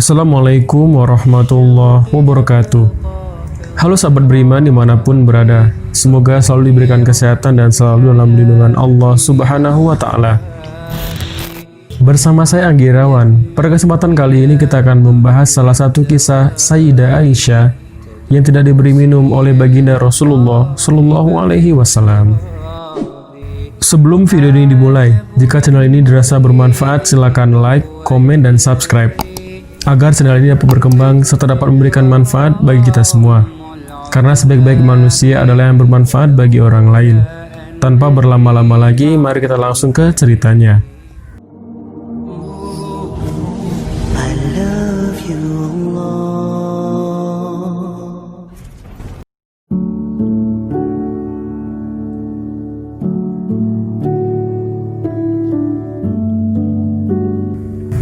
Assalamualaikum warahmatullahi wabarakatuh. Halo sahabat beriman dimanapun berada, semoga selalu diberikan kesehatan dan selalu dalam lindungan Allah Subhanahu wa Ta'ala. Bersama saya Anggi Irawan, pada kesempatan kali ini kita akan membahas salah satu kisah Sayyidah Aisyah yang tidak diberi minum oleh baginda Rasulullah Shallallahu Alaihi Wasallam. Sebelum video ini dimulai, jika channel ini dirasa bermanfaat, silakan like, komen, dan subscribe agar channel ini dapat berkembang serta dapat memberikan manfaat bagi kita semua. Karena sebaik-baik manusia adalah yang bermanfaat bagi orang lain. Tanpa berlama-lama lagi, mari kita langsung ke ceritanya. I love you, Allah.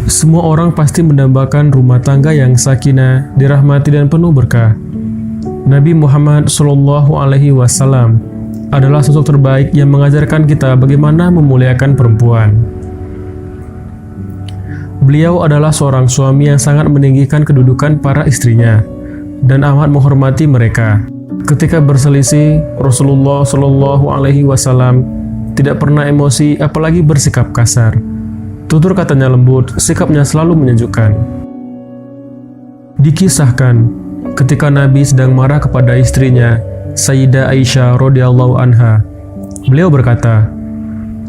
Semua orang pasti mendambakan rumah tangga yang sakinah, dirahmati dan penuh berkah. Nabi Muhammad Shallallahu Alaihi Wasallam adalah sosok terbaik yang mengajarkan kita bagaimana memuliakan perempuan. Beliau adalah seorang suami yang sangat meninggikan kedudukan para istrinya dan amat menghormati mereka. Ketika berselisih, Rasulullah Shallallahu Alaihi Wasallam tidak pernah emosi, apalagi bersikap kasar. Tutur katanya lembut, sikapnya selalu menyejukkan. Dikisahkan, ketika Nabi sedang marah kepada istrinya, Sayyidah Aisyah radhiyallahu anha, beliau berkata,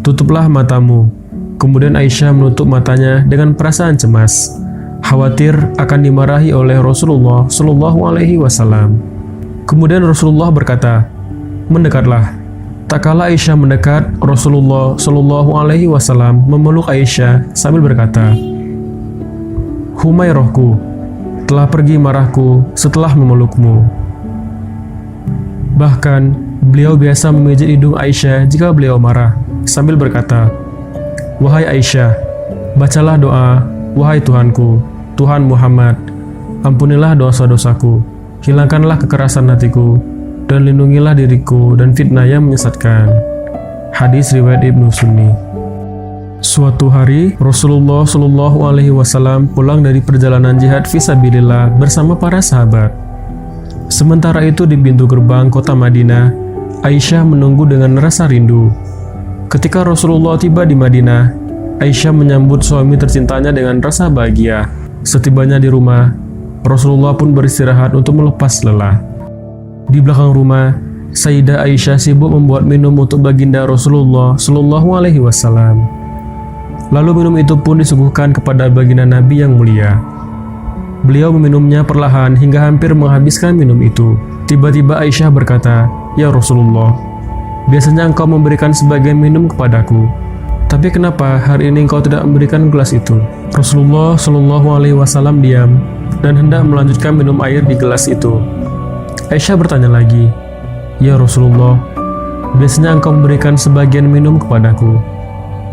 "Tutuplah matamu." Kemudian Aisyah menutup matanya dengan perasaan cemas, khawatir akan dimarahi oleh Rasulullah Shallallahu Alaihi Wasallam. Kemudian Rasulullah berkata, "Mendekatlah." Tak kala Aisyah mendekat, Rasulullah Shallallahu Alaihi Wasallam memeluk Aisyah sambil berkata, "Humairahku, telah pergi marahku setelah memelukmu." Bahkan, beliau biasa memijit hidung Aisyah jika beliau marah, sambil berkata, "Wahai Aisyah, bacalah doa, wahai Tuhanku, Tuhan Muhammad, ampunilah dosa-dosaku, hilangkanlah kekerasan hatiku, dan lindungilah diriku dan fitnah yang menyesatkan." Hadis riwayat Ibnu Sunni. Suatu hari, Rasulullah Shallallahu Alaihi Wasallam pulang dari perjalanan jihad fisabilillah bersama para sahabat. Sementara itu di pintu gerbang kota Madinah, Aisyah menunggu dengan rasa rindu. Ketika Rasulullah tiba di Madinah, Aisyah menyambut suami tercintanya dengan rasa bahagia. Setibanya di rumah, Rasulullah pun beristirahat untuk melepas lelah. Di belakang rumah, Sayyidah Aisyah sibuk membuat minum untuk baginda Rasulullah Shallallahu Alaihi Wasallam. Lalu minum itu pun disuguhkan kepada baginda Nabi yang mulia. Beliau meminumnya perlahan hingga hampir menghabiskan minum itu. Tiba-tiba Aisyah berkata, "Ya Rasulullah, biasanya engkau memberikan sebagian minum kepadaku. Tapi kenapa hari ini engkau tidak memberikan gelas itu?" Rasulullah Shallallahu Alaihi Wasallam diam dan hendak melanjutkan minum air di gelas itu. Aisyah bertanya lagi, "Ya Rasulullah, biasanya engkau memberikan sebagian minum kepadaku.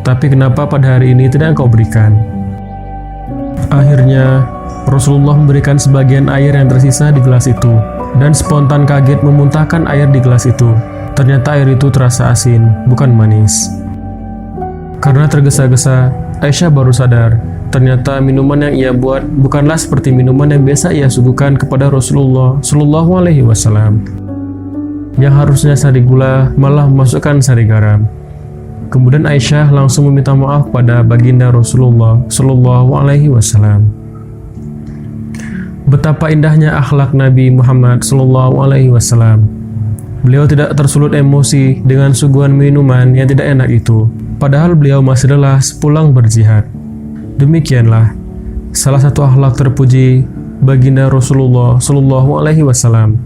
Tapi kenapa pada hari ini tidak engkau berikan?" Akhirnya, Rasulullah memberikan sebagian air yang tersisa di gelas itu, dan spontan kaget memuntahkan air di gelas itu. Ternyata air itu terasa asin, bukan manis. Karena tergesa-gesa, Aisyah baru sadar, ternyata minuman yang ia buat bukanlah seperti minuman yang biasa ia suguhkan kepada Rasulullah Shallallahu Alaihi Wasallam. Yang harusnya sari gula malah memasukkan sari garam. Kemudian Aisyah langsung meminta maaf kepada baginda Rasulullah Shallallahu Alaihi Wasallam. Betapa indahnya akhlak Nabi Muhammad Shallallahu Alaihi Wasallam. Beliau tidak tersulut emosi dengan suguhan minuman yang tidak enak itu, padahal beliau masih lelah sepulang berjihad. Demikianlah salah satu akhlak terpuji baginda Rasulullah Shallallahu Alaihi Wasallam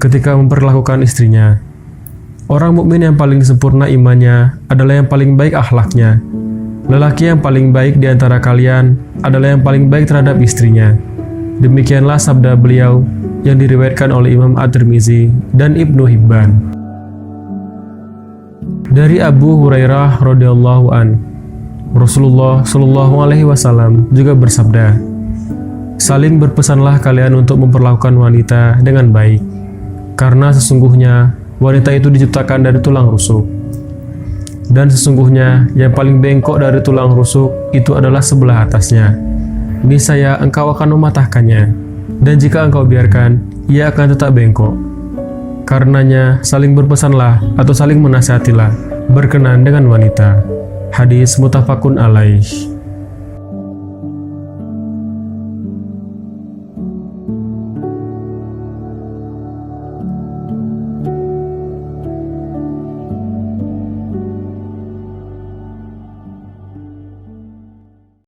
ketika memperlakukan istrinya. Orang mukmin yang paling sempurna imannya adalah yang paling baik akhlaknya. Lelaki yang paling baik di antara kalian adalah yang paling baik terhadap istrinya. Demikianlah sabda beliau yang diriwayatkan oleh Imam At-Tirmizi dan Ibnu Hibban. Dari Abu Hurairah radhiyallahu an, Rasulullah Shallallahu Alaihi Wasallam juga bersabda, "Saling berpesanlah kalian untuk memperlakukan wanita dengan baik, karena sesungguhnya wanita itu diciptakan dari tulang rusuk. Dan sesungguhnya yang paling bengkok dari tulang rusuk itu adalah sebelah atasnya. niscaya engkau akan mematahkannya, dan jika engkau biarkan, ia akan tetap bengkok. Karenanya, saling berpesanlah atau saling menasihatilah berkenan dengan wanita. Hadis muttafaqun alaih.